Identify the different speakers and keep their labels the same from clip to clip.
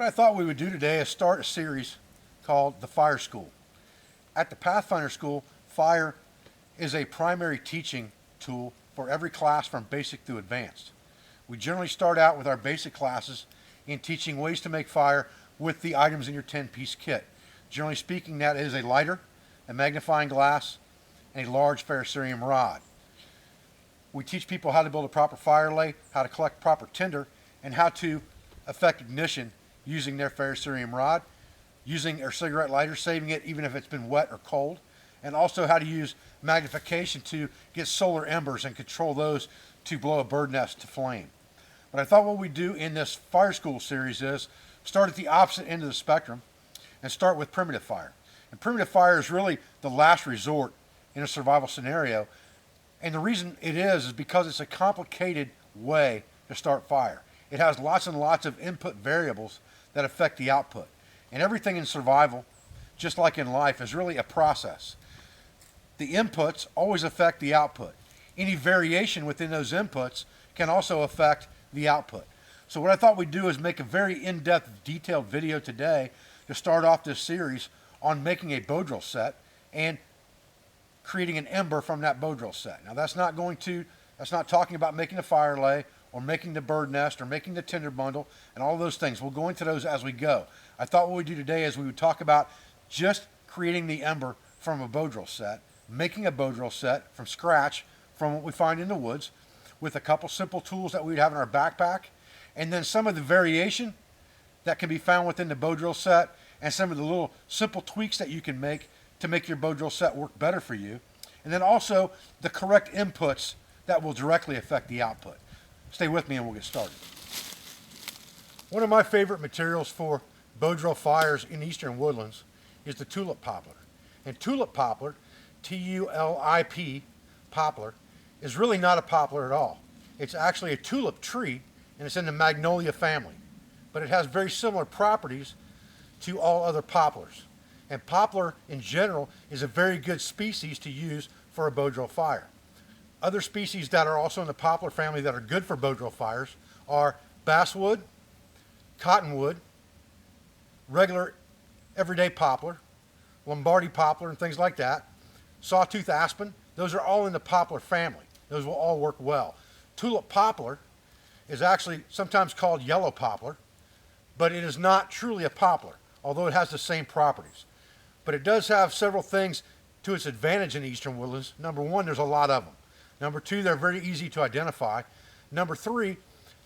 Speaker 1: What I thought we would do today is start a series called the Fire School. At the Pathfinder School, fire is a primary teaching tool for every class from basic through advanced. We generally start out with our basic classes in teaching ways to make fire with the items in your 10-piece kit. Generally speaking, that is a lighter, a magnifying glass, and a large ferrocerium rod. We teach people how to build a proper fire lay, how to collect proper tinder, and how to effect ignition using their ferrocerium rod, using their cigarette lighter, saving it even if it's been wet or cold, and also how to use magnification to get solar embers and control those to blow a bird nest to flame. But I thought what we'd do in this Fire School series is start at the opposite end of the spectrum and start with primitive fire. And primitive fire is really the last resort in a survival scenario. And the reason it is because it's a complicated way to start fire. It has lots and lots of input variables that affect the output. And everything in survival, just like in life, is really a process. The inputs always affect the output. Any variation within those inputs can also affect the output. So what I thought we'd do is make a very in-depth, detailed video today to start off this series on making a bow drill set and creating an ember from that bow drill set. Now that's not talking about making a fire lay or making the bird nest or making the tinder bundle and all of those things. We'll go into those as we go. I thought what we'd do today is we would talk about just creating the ember from a bow drill set, making a bow drill set from scratch from what we find in the woods with a couple simple tools that we'd have in our backpack, and then some of the variation that can be found within the bow drill set and some of the little simple tweaks that you can make to make your bow drill set work better for you, and then also the correct inputs that will directly affect the output. Stay with me and we'll get started. One of my favorite materials for bow drill fires in eastern woodlands is the tulip poplar. And tulip poplar, T-U-L-I-P, poplar, is really not a poplar at all. It's actually a tulip tree, and it's in the magnolia family. But it has very similar properties to all other poplars. And poplar in general is a very good species to use for a bow drill fire. Other species that are also in the poplar family that are good for bow drill fires are basswood, cottonwood, regular everyday poplar, Lombardy poplar and things like that, sawtooth aspen. Those are all in the poplar family. Those will all work well. Tulip poplar is actually sometimes called yellow poplar, but it is not truly a poplar, although it has the same properties. But it does have several things to its advantage in eastern woodlands. Number one, there's a lot of them. Number two, they're very easy to identify. Number three,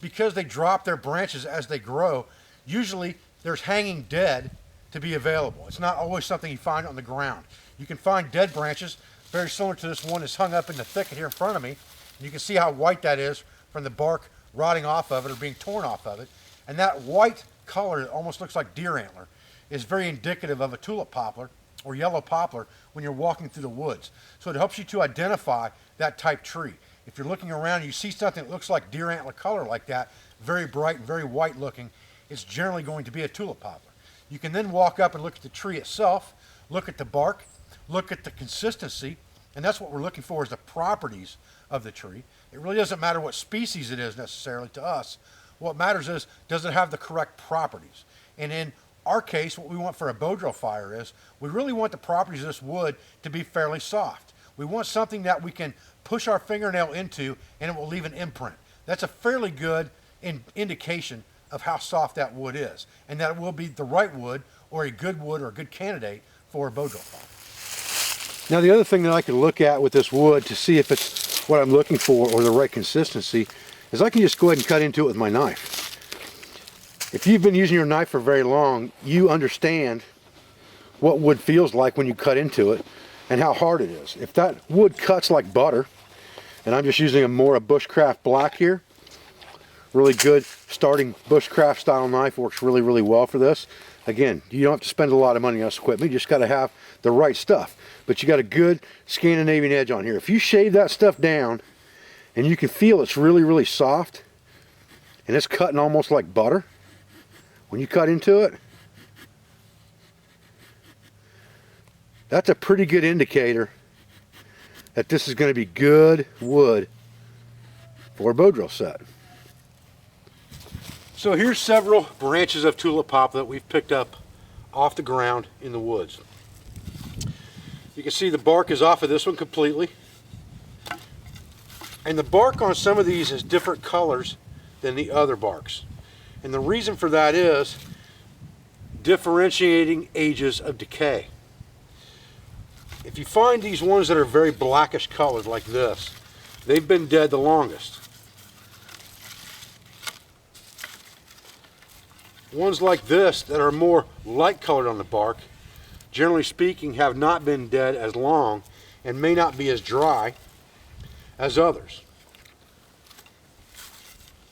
Speaker 1: because they drop their branches as they grow, usually there's hanging dead to be available. It's not always something you find on the ground. You can find dead branches, very similar to this one that's hung up in the thicket here in front of me. And you can see how white that is from the bark rotting off of it or being torn off of it. And that white color, that almost looks like deer antler, is very indicative of a tulip poplar or yellow poplar when you're walking through the woods. So it helps you to identify that type tree. If you're looking around and you see something that looks like deer antler color like that, very bright and very white looking, it's generally going to be a tulip poplar. You can then walk up and look at the tree itself, look at the bark, look at the consistency, and that's what we're looking for, is the properties of the tree. It really doesn't matter what species it is necessarily to us. What matters is, does it have the correct properties? And in our case, what we want for a bow drill fire is, we really want the properties of this wood to be fairly soft. We want something that we can push our fingernail into and it will leave an imprint. That's a fairly good indication of how soft that wood is, and that it will be the right wood or a good wood or a good candidate for a bow drill fire. Now the other thing that I can look at with this wood to see if it's what I'm looking for or the right consistency is I can just go ahead and cut into it with my knife. If you've been using your knife for very long, you understand what wood feels like when you cut into it and how hard it is. If that wood cuts like butter, and I'm just using a bushcraft black here, really good starting bushcraft style knife, works really, really well for this. Again, you don't have to spend a lot of money on this equipment, you just got to have the right stuff. But you got a good Scandinavian edge on here. If you shave that stuff down and you can feel it's really, really soft and it's cutting almost like butter, when you cut into it, that's a pretty good indicator that this is going to be good wood for a bow drill set. So here's several branches of tulip poplar that we've picked up off the ground in the woods. You can see the bark is off of this one completely. And the bark on some of these is different colors than the other barks. And the reason for that is differentiating ages of decay. If you find these ones that are very blackish colored like this, they've been dead the longest. Ones like this that are more light colored on the bark, generally speaking, have not been dead as long and may not be as dry as others.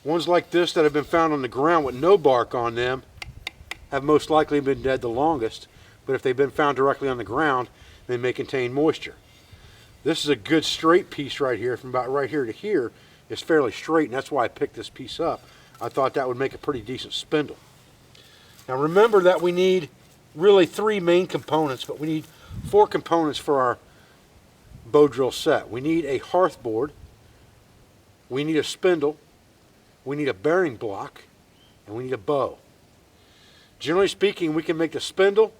Speaker 1: Ones like this that have been found on the ground with no bark on them have most likely been dead the longest, but if they've been found directly on the ground, they may contain moisture. This is a good straight piece right here. From about right here to here is fairly straight, and that's why I picked this piece up. I thought that would make a pretty decent spindle. Now remember that we need really 3 main components, but we need 4 components for our bow drill set. We need a hearth board, we need a spindle, we need a bearing block, and we need a bow. Generally speaking, we can make the spindle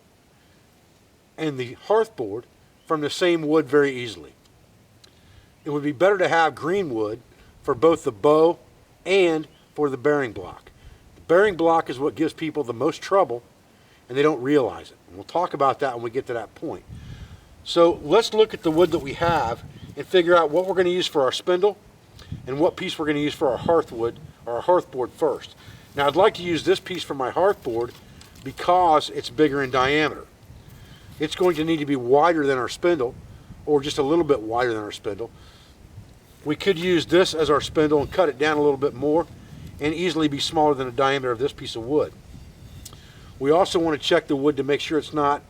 Speaker 1: and the hearth board from the same wood very easily. It would be better to have green wood for both the bow and for the bearing block. The bearing block is what gives people the most trouble, and they don't realize it. And we'll talk about that when we get to that point. So let's look at the wood that we have and figure out what we're going to use for our spindle and what piece we're going to use for our hearth wood or our hearth board first. Now I'd like to use this piece for my hearth board because it's bigger in diameter. It's going to need to be wider than our spindle, or just a little bit wider than our spindle. We could use this as our spindle and cut it down a little bit more and easily be smaller than the diameter of this piece of wood. We also want to check the wood to make sure it's not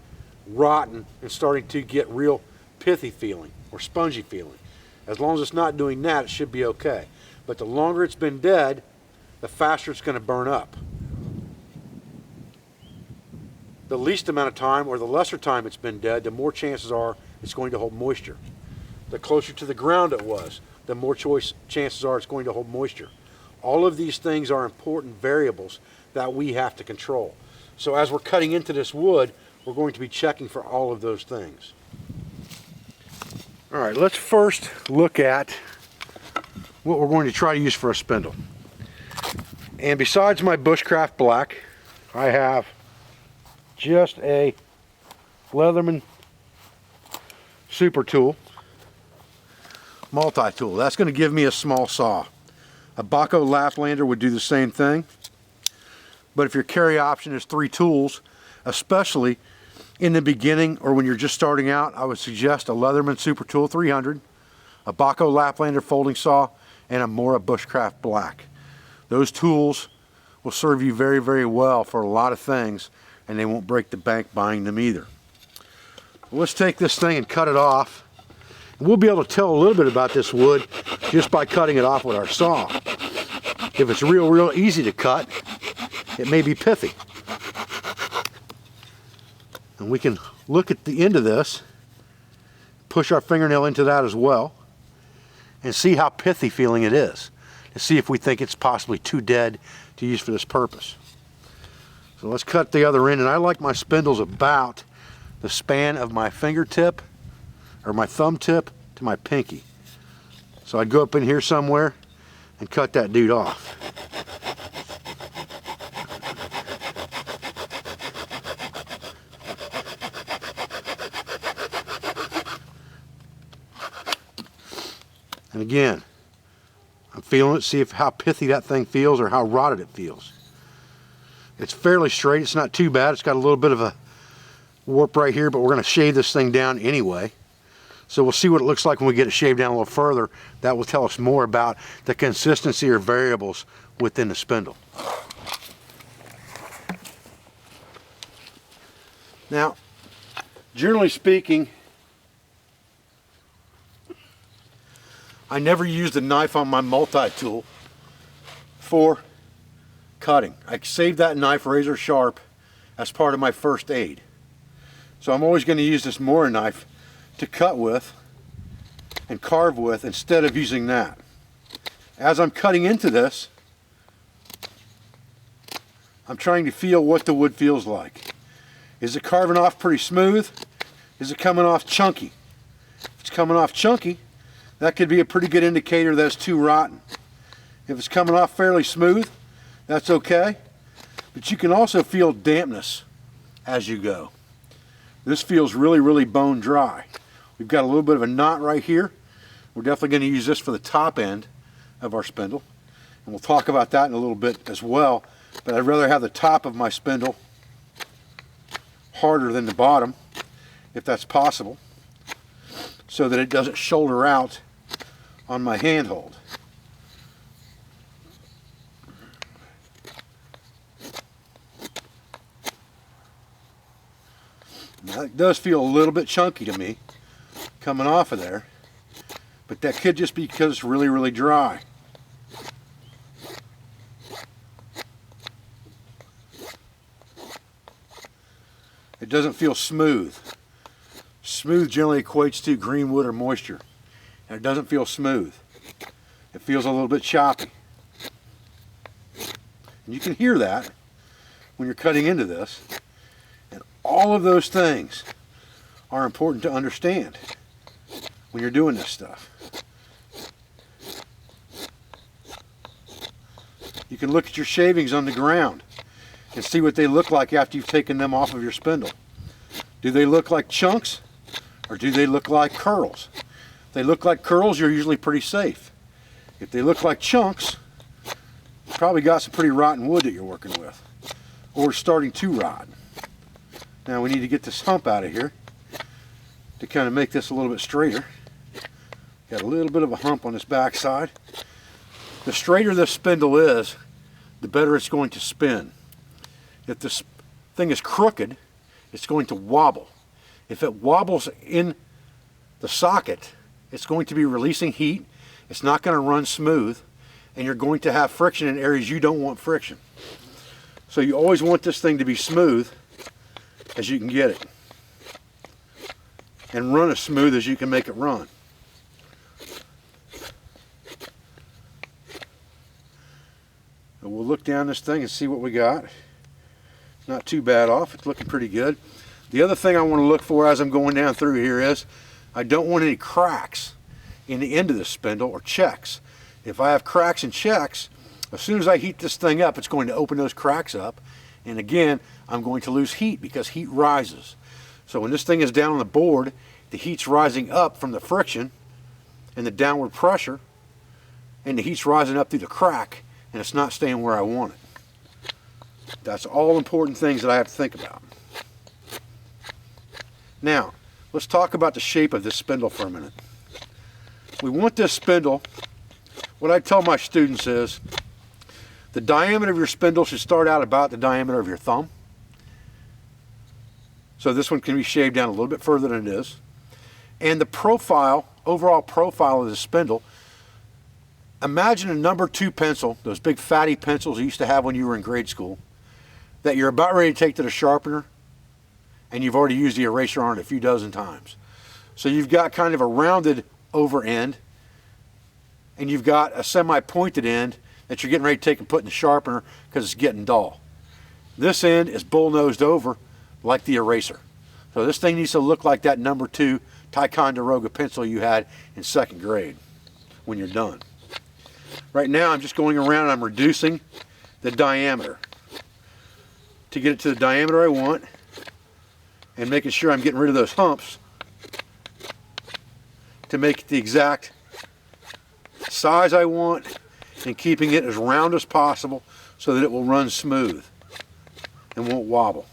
Speaker 1: rotten and starting to get real pithy feeling or spongy feeling. As long as it's not doing that, it should be okay. But the longer it's been dead, the faster it's going to burn up. The least amount of time or the lesser time it's been dead, the more chances are it's going to hold moisture. The closer to the ground it was, the more chances are it's going to hold moisture. All of these things are important variables that we have to control. So as we're cutting into this wood, we're going to be checking for all of those things. All right, let's first look at what we're going to try to use for a spindle. And besides my Bushcraft Black, I have just a Leatherman Super Tool, multi-tool. That's going to give me a small saw. A Baco Laplander would do the same thing. But if your carry option is 3 tools, especially in the beginning or when you're just starting out, I would suggest a Leatherman Super Tool 300, a Baco Laplander folding saw, and a Mora Bushcraft Black. Those tools will serve you very, very well for a lot of things, and they won't break the bank buying them either. Let's take this thing and cut it off. We'll be able to tell a little bit about this wood just by cutting it off with our saw. If it's real easy to cut, it may be pithy. And we can look at the end of this, push our fingernail into that as well, and see how pithy feeling it is, and see if we think it's possibly too dead to use for this purpose. So let's cut the other end, and I like my spindles about the span of my fingertip or my thumb tip to my pinky. So I'd go up in here somewhere and cut that dude off. And again, I'm feeling it, see how pithy that thing feels or how rotted it feels. It's fairly straight, it's not too bad. It's got a little bit of a warp right here, but we're going to shave this thing down anyway. So we'll see what it looks like when we get it shaved down a little further. That will tell us more about the consistency or variables within the spindle. Now, generally speaking, I never used a knife on my multi-tool for cutting. I saved that knife razor sharp as part of my first aid. So I'm always going to use this Mora knife to cut with and carve with instead of using that. As I'm cutting into this, I'm trying to feel what the wood feels like. Is it carving off pretty smooth? Is it coming off chunky? If it's coming off chunky, that could be a pretty good indicator that it's too rotten. If it's coming off fairly smooth, that's okay. But you can also feel dampness as you go. This feels really, really bone dry. We've got a little bit of a knot right here. We're definitely going to use this for the top end of our spindle. And we'll talk about that in a little bit as well. But I'd rather have the top of my spindle harder than the bottom, if that's possible, so that it doesn't shoulder out on my handhold. Now, it does feel a little bit chunky to me coming off of there, but that could just be because it's really, really dry. It doesn't feel smooth. Smooth generally equates to green wood or moisture, and it doesn't feel smooth. It feels a little bit choppy. And you can hear that when you're cutting into this. And all of those things are important to understand when you're doing this stuff. You can look at your shavings on the ground and see what they look like after you've taken them off of your spindle. Do they look like chunks, or do they look like curls? If they look like curls, you're usually pretty safe. If they look like chunks, you probably got some pretty rotten wood that you're working with, or starting to rot. Now we need to get this hump out of here to kind of make this a little bit straighter. Got a little bit of a hump on this back side. The straighter this spindle is, the better it's going to spin. If this thing is crooked, it's going to wobble. If it wobbles in the socket, it's going to be releasing heat. It's not going to run smooth, and you're going to have friction in areas you don't want friction. So you always want this thing to be smooth as you can get it, and run as smooth as you can make it run. And we'll look down this thing and see what we got. Not too bad off. It's looking pretty good. The other thing I want to look for as I'm going down through here is I don't want any cracks in the end of the spindle or checks. If I have cracks and checks, as soon as I heat this thing up, it's going to open those cracks up. And again, I'm going to lose heat because heat rises. So when this thing is down on the board, the heat's rising up from the friction and the downward pressure, and the heat's rising up through the crack, and it's not staying where I want it. That's all important things that I have to think about. Now, let's talk about the shape of this spindle for a minute. We want this spindle, what I tell my students is, the diameter of your spindle should start out about the diameter of your thumb. So this one can be shaved down a little bit further than it is. And the profile, overall profile of the spindle, imagine a number 2 pencil, those big fatty pencils you used to have when you were in grade school, that you're about ready to take to the sharpener, and you've already used the eraser on it a few dozen times. So you've got kind of a rounded over end, and you've got a semi-pointed end that you're getting ready to take and put in the sharpener because it's getting dull. This end is bull-nosed over like the eraser. So this thing needs to look like that number 2 Ticonderoga pencil you had in 2nd grade when you're done. Right now I'm just going around and I'm reducing the diameter to get it to the diameter I want, and making sure I'm getting rid of those humps to make it the exact size I want, and keeping it as round as possible so that it will run smooth and won't wobble.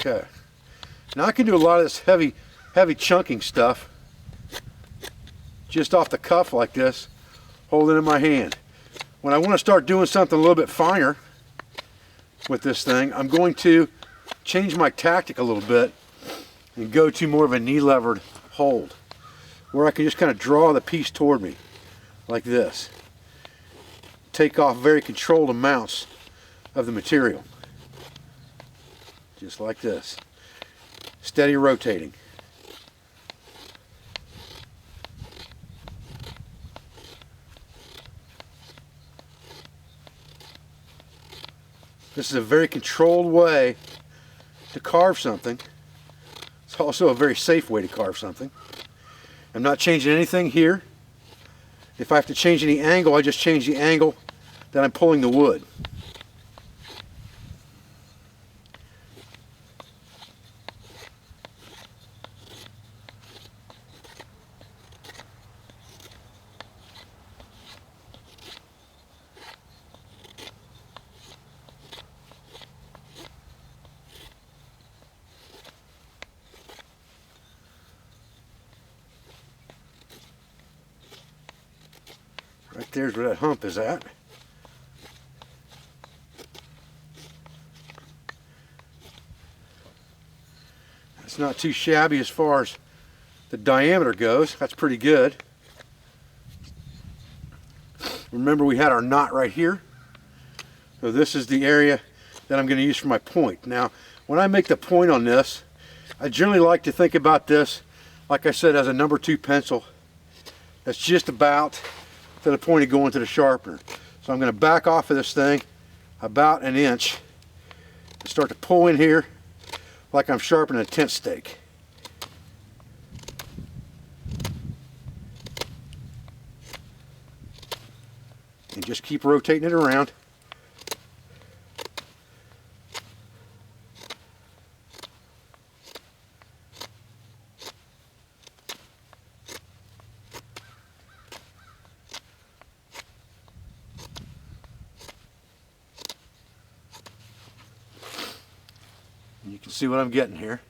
Speaker 1: Okay. Now I can do a lot of this heavy heavy chunking stuff just off the cuff like this, holding it in my hand. When I want to start doing something a little bit finer with this thing, I'm going to change my tactic a little bit and go to more of a knee levered hold, where I can just kind of draw the piece toward me like this. Take off very controlled amounts of the material, just like this. Steady rotating. This is a very controlled way to carve something. It's also a very safe way to carve something. I'm not changing anything here. If I have to change any angle, I just change the angle that I'm pulling the wood. Right there's where that hump is at. It's not too shabby as far as the diameter goes. That's pretty good. Remember, we had our knot right here. So this is the area that I'm going to use for my point. Now, when I make the point on this, I generally like to think about this, like I said, as a number 2 pencil. That's just about to the point of going to the sharpener. So I'm going to back off of this thing about an inch and start to pull in here like I'm sharpening a tent stake. And just keep rotating it around. You can see what I'm getting here.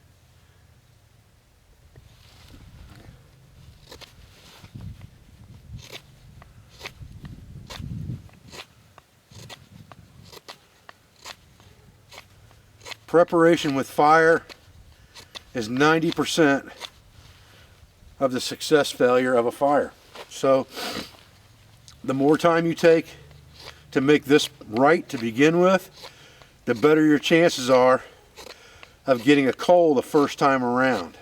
Speaker 1: Preparation with fire is 90% of the success failure of a fire. So the more time you take to make this right to begin with, the better your chances are of getting a coal the first time around.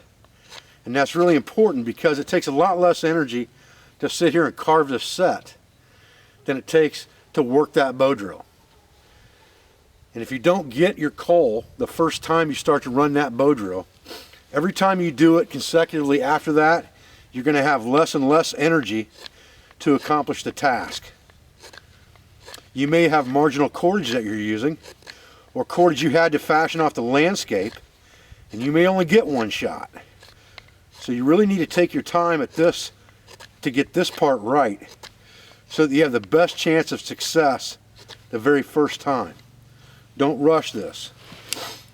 Speaker 1: And that's really important because it takes a lot less energy to sit here and carve this set than it takes to work that bow drill. And if you don't get your coal the first time you start to run that bow drill, every time you do it consecutively after that, you're going to have less and less energy to accomplish the task. You may have marginal cordage that you're using, or cordage you had to fashion off the landscape, and you may only get one shot. So you really need to take your time at this to get this part right, so that you have the best chance of success the very first time. Don't rush this.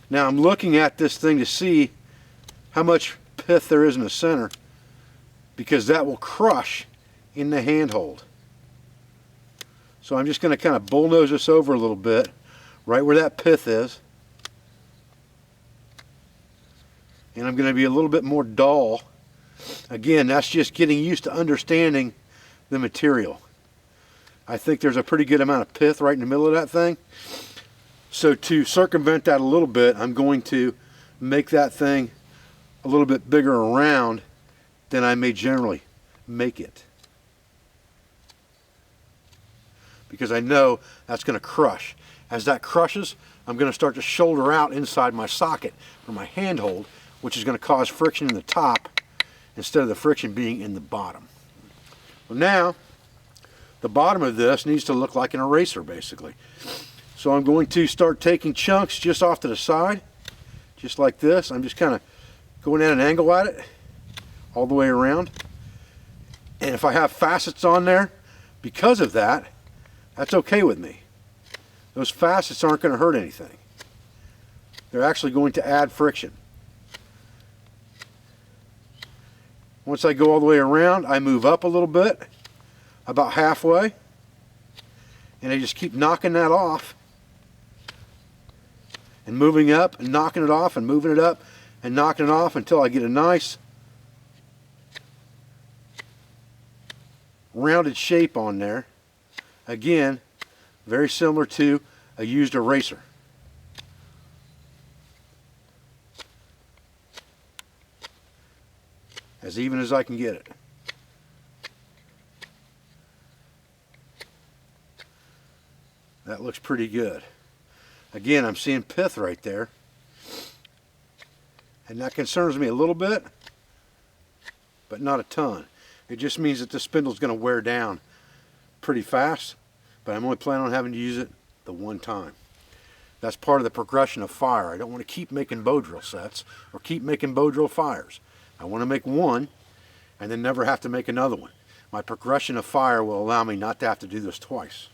Speaker 1: Now I'm looking at this thing to see how much pith there is in the center, because that will crush in the handhold. So I'm just going to kind of bullnose this over a little bit, right where that pith is. And I'm going to be a little bit more dull. Again, that's just getting used to understanding the material. I think there's a pretty good amount of pith right in the middle of that thing. So to circumvent that a little bit, I'm going to make that thing a little bit bigger around than I may generally make it, because I know that's going to crush. As that crushes, I'm going to start to shoulder out inside my socket for my handhold, which is going to cause friction in the top instead of the friction being in the bottom. Well, now the bottom of this needs to look like an eraser, basically. So I'm going to start taking chunks just off to the side, just like this. I'm just kind of going at an angle at it all the way around. And if I have facets on there, because of that, that's okay with me. Those facets aren't going to hurt anything. They're actually going to add friction. Once I go all the way around, I move up a little bit, about halfway, and I just keep knocking that off and moving up and knocking it off and moving it up and knocking it off until I get a nice rounded shape on there. Again, very similar to a used eraser. As even as I can get it. That looks pretty good. Again, I'm seeing pith right there. And that concerns me a little bit, but not a ton. It just means that the spindle is going to wear down pretty fast, but I'm only planning on having to use it the one time. That's part of the progression of fire. I don't want to keep making bow drill sets or keep making bow drill fires. I want to make one and then never have to make another one. My progression of fire will allow me not to have to do this twice.